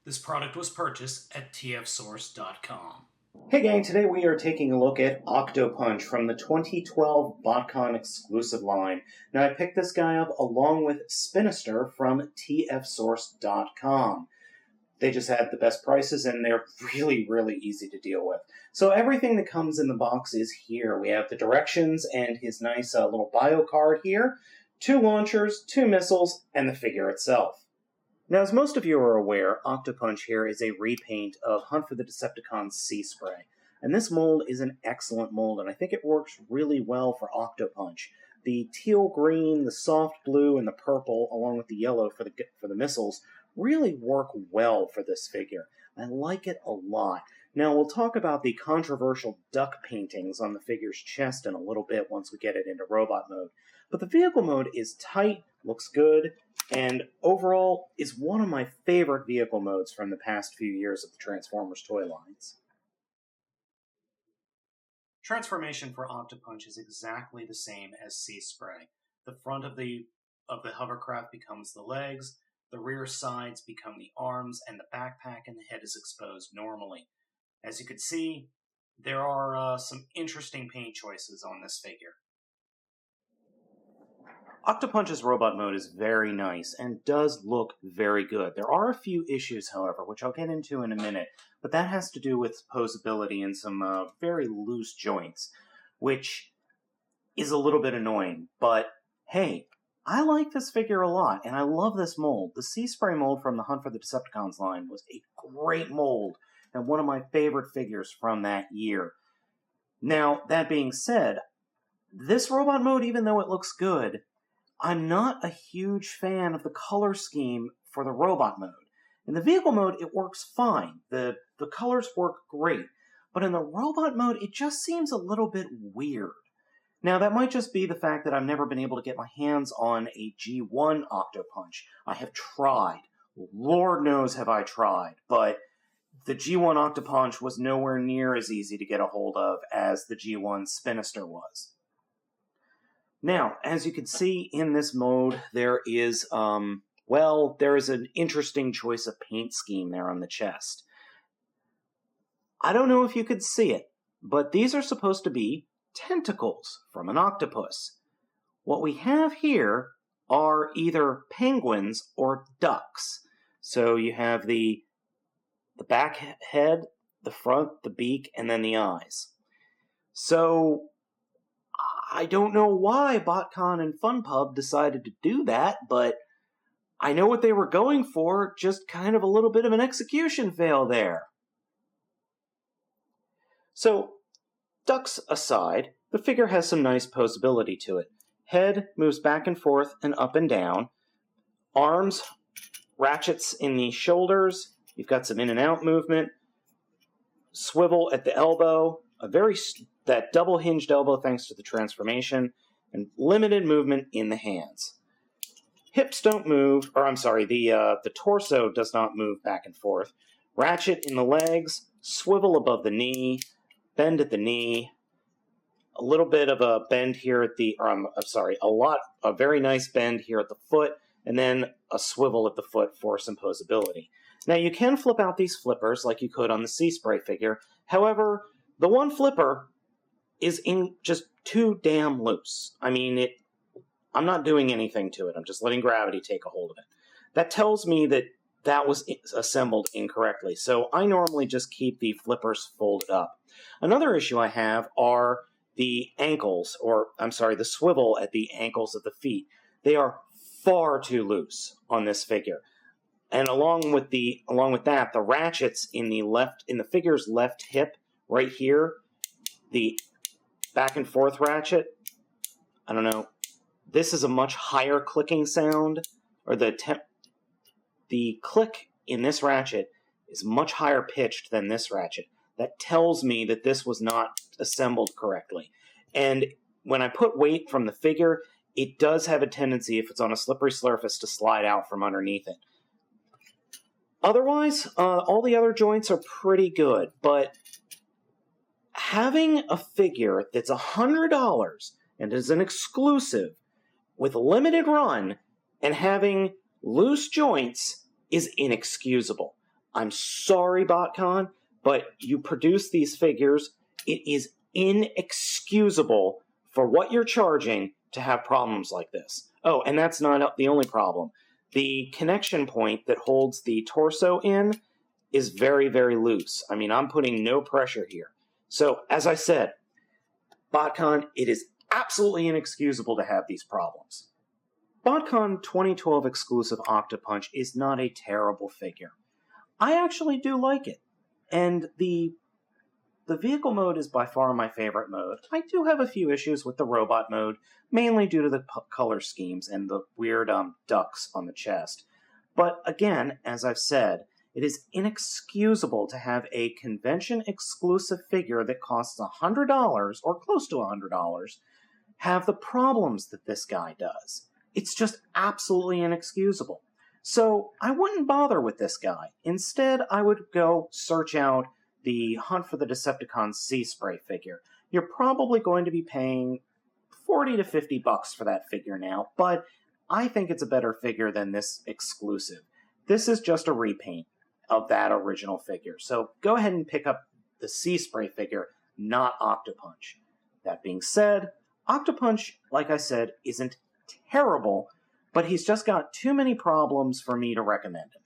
This product was purchased at tfsource.com. Hey gang, today we are taking a look at Octopunch from the 2012 BotCon exclusive line. Now I picked this guy up along with Spinister from tfsource.com. They just had the best prices and they're really easy to deal with. So everything that comes in the box is here. We have the directions and his nice little bio card here, 2 launchers, 2 missiles, and the figure itself. Now, as most of you are aware, Octopunch here is a repaint of Hunt for the Decepticons C.Spray. And this mold is an excellent mold, and I think it works really well for Octopunch. The teal green, the soft blue, and the purple, along with the yellow for the missiles, really work well for this figure. I like it a lot. Now, we'll talk about the controversial duck paintings on the figure's chest in a little bit once we get it into robot mode. But the vehicle mode is tight, looks good, and overall is one of my favorite vehicle modes from the past few years of the Transformers toy lines. Transformation for Octopunch is exactly the same as C.Spray. The front of the hovercraft becomes the legs, the rear sides become the arms, and the backpack and the head is exposed normally. As you can see, there are some interesting paint choices on this figure. Octopunch's robot mode is very nice and does look very good. There are a few issues, however, which I'll get into in a minute, but that has to do with posability and some very loose joints, which is a little bit annoying. But hey, I like this figure a lot, and I love this mold. The C.Spray mold from the Hunt for the Decepticons line was a great mold and one of my favorite figures from that year. Now, that being said, this robot mode, even though it looks good, I'm not a huge fan of the color scheme for the robot mode. In the vehicle mode, it works fine. The colors work great. But in the robot mode, it just seems a little bit weird. Now, that might just be the fact that I've never been able to get my hands on a G1 Octopunch. I have tried. Lord knows have I tried. But the G1 Octopunch was nowhere near as easy to get a hold of as the G1 Spinister was. Now, as you can see in this mode, there is an interesting choice of paint scheme there on the chest. I don't know if you could see it, but these are supposed to be tentacles from an octopus. What we have here are either penguins or ducks. So you have the back head, the front, the beak, and then the eyes. So I don't know why BotCon and FunPub decided to do that, but I know what they were going for, just kind of a little bit of an execution fail there. So, ducks aside, the figure has some nice posability to it. Head moves back and forth and up and down. Arms, ratchets in the shoulders. You've got some in and out movement. Swivel at the elbow. That double-hinged elbow thanks to the transformation, and limited movement in the hands. Hips don't move, the torso does not move back and forth. Ratchet in the legs, swivel above the knee, bend at the knee, a little bit of a bend here at a very nice bend here at the foot, and then a swivel at the foot for some posability. Now you can flip out these flippers like you could on the C.Spray figure, however, the one flipper is just too damn loose. I mean, I'm not doing anything to it. I'm just letting gravity take a hold of it. That tells me that was assembled incorrectly. So I normally just keep the flippers folded up. Another issue I have are the ankles, the swivel at the ankles of the feet. They are far too loose on this figure. And along with that, the ratchets in the figure's left hip, right here, the back and forth ratchet, I don't know, this is a much higher clicking sound, or the click in this ratchet is much higher pitched than this ratchet. That tells me that this was not assembled correctly. And when I put weight from the figure, it does have a tendency, if it's on a slippery surface, to slide out from underneath it. Otherwise, all the other joints are pretty good, but having a figure that's $100 and is an exclusive with a limited run and having loose joints is inexcusable. I'm sorry, BotCon, but you produce these figures. It is inexcusable for what you're charging to have problems like this. Oh, and that's not the only problem. The connection point that holds the torso in is very, very loose. I mean, I'm putting no pressure here. So, as I said, BotCon, it is absolutely inexcusable to have these problems. BotCon 2012 exclusive Octopunch is not a terrible figure. I actually do like it. And the vehicle mode is by far my favorite mode. I do have a few issues with the robot mode, mainly due to the color schemes and the weird ducks on the chest. But again, as I've said, it is inexcusable to have a convention-exclusive figure that costs $100, or close to $100, have the problems that this guy does. It's just absolutely inexcusable. So I wouldn't bother with this guy. Instead, I would go search out the Hunt for the Decepticons Sea-Spray figure. You're probably going to be paying $40 to $50 for that figure now, but I think it's a better figure than this exclusive. This is just a repaint of that original figure. So go ahead and pick up the Sea-Spray figure, not Octopunch. That being said, Octopunch, like I said, isn't terrible, but he's just got too many problems for me to recommend him.